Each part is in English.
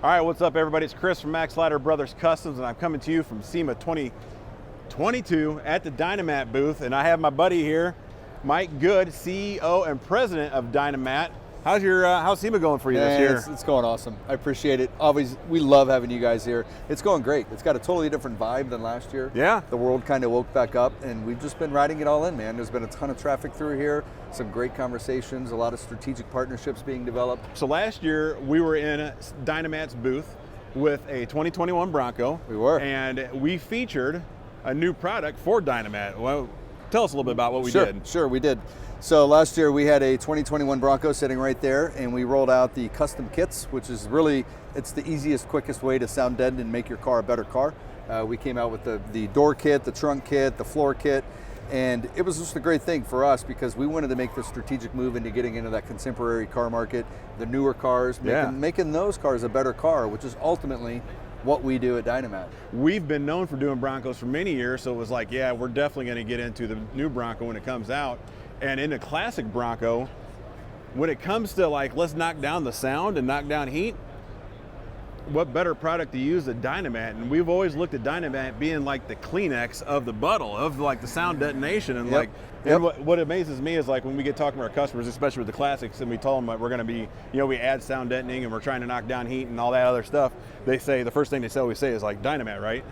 All right, what's up, everybody? It's Kris from Maxlider Brothers Customs, and I'm coming to you from SEMA 2022 at the Dynamat booth, and I have my buddy here, Mike Good, CEO and President of Dynamat. How's SEMA going for you this year? It's going awesome. I appreciate it. Obviously, we love having you guys here. It's going great. It's got a totally different vibe than last year. Yeah. The world kind of woke back up, and we've just been riding it all in, man. There's been a ton of traffic through here, some great conversations, a lot of strategic partnerships being developed. So last year, we were in Dynamat's booth with a 2021 Bronco. We were. And we featured a new product for Dynamat. Well, tell us a little bit about what we did. Sure, we did. So last year we had a 2021 Bronco sitting right there, and we rolled out the custom kits, which is really, it's the easiest, quickest way to sound deaden and make your car a better car. We came out with the door kit, the trunk kit, the floor kit, and it was just a great thing for us because we wanted to make the strategic move into getting into that contemporary car market, the newer cars, making those cars a better car, which is ultimately what we do at Dynamat. We've been known for doing Broncos for many years, so it was like, yeah, we're definitely going to get into the new Bronco when it comes out. And in the classic Bronco, when it comes to like, let's knock down the sound and knock down heat, what better product to use than Dynamat? And we've always looked at Dynamat being like the Kleenex of the bottle, of like the sound detonation. And and what amazes me is like when we get talking to our customers, especially with the classics, and we tell them that we're going to be, we add sound deadening and we're trying to knock down heat and all that other stuff. They say, the first thing they always say is like, Dynamat, right?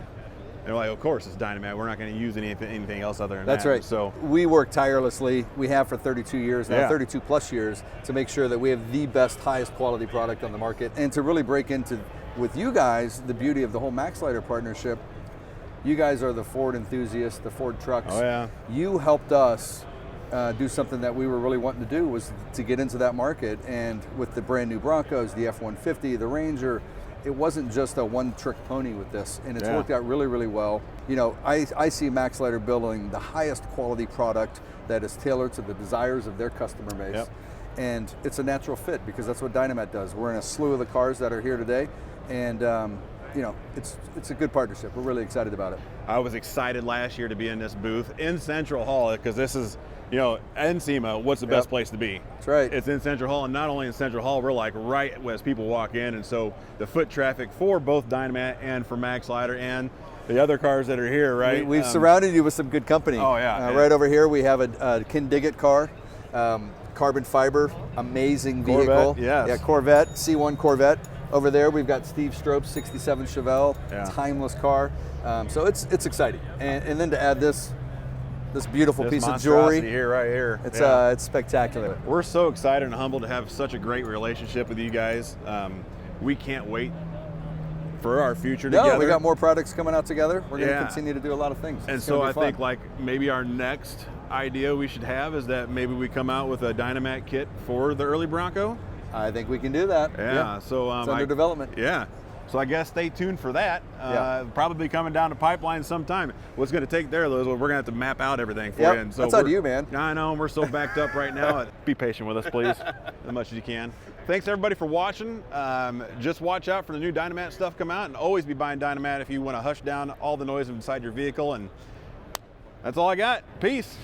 And they're like, of course it's Dynamat. We're not going to use anything else other than that. That's right. So we work tirelessly. We have for 32 years now, 32 plus years, to make sure that we have the best, highest quality product on the market, and to really break into, with you guys, the beauty of the whole Maxlider partnership. You guys are the Ford enthusiasts, the Ford trucks. Oh yeah. You helped us do something that we were really wanting to do, was to get into that market. And with the brand new Broncos, the F-150, the Ranger, it wasn't just a one-trick pony with this, and it's worked out really, really well. I see Maxlider building the highest quality product that is tailored to the desires of their customer base. Yep. And it's a natural fit because that's what Dynamat does. We're in a slew of the cars that are here today, and it's a good partnership. We're really excited about it. I was excited last year to be in this booth in Central Hall because this is, in SEMA, what's the best place to be? That's right. It's in Central Hall, and not only in Central Hall, we're like right as people walk in, and so the foot traffic for both Dynamat and for Maxlider and the other cars that are here, right? We've surrounded you with some good company. Oh yeah. Right over here we have a Ken Diggett car, carbon fiber, amazing vehicle. Corvette, yes. Yeah, Corvette, C1 Corvette. Over there we've got Steve Strope's 67 Chevelle, timeless car. So it's exciting. And then to add this beautiful piece of jewelry here, right here. It's spectacular. We're so excited and humbled to have such a great relationship with you guys. We can't wait for our future together. We got more products coming out together. We're going to continue to do a lot of things. And so I think like maybe our next idea we should have is that maybe we come out with a Dynamat kit for the early Bronco. I think we can do that. Yeah. So it's under development. Yeah. So I guess stay tuned for that. Probably coming down the pipeline sometime. What's going to take there, though, is we're going to have to map out everything for you. And so that's on you, man. I know, we're so backed up right now. Be patient with us, please, as much as you can. Thanks, everybody, for watching. Just watch out for the new Dynamat stuff come out, and always be buying Dynamat if you want to hush down all the noise inside your vehicle. And that's all I got. Peace.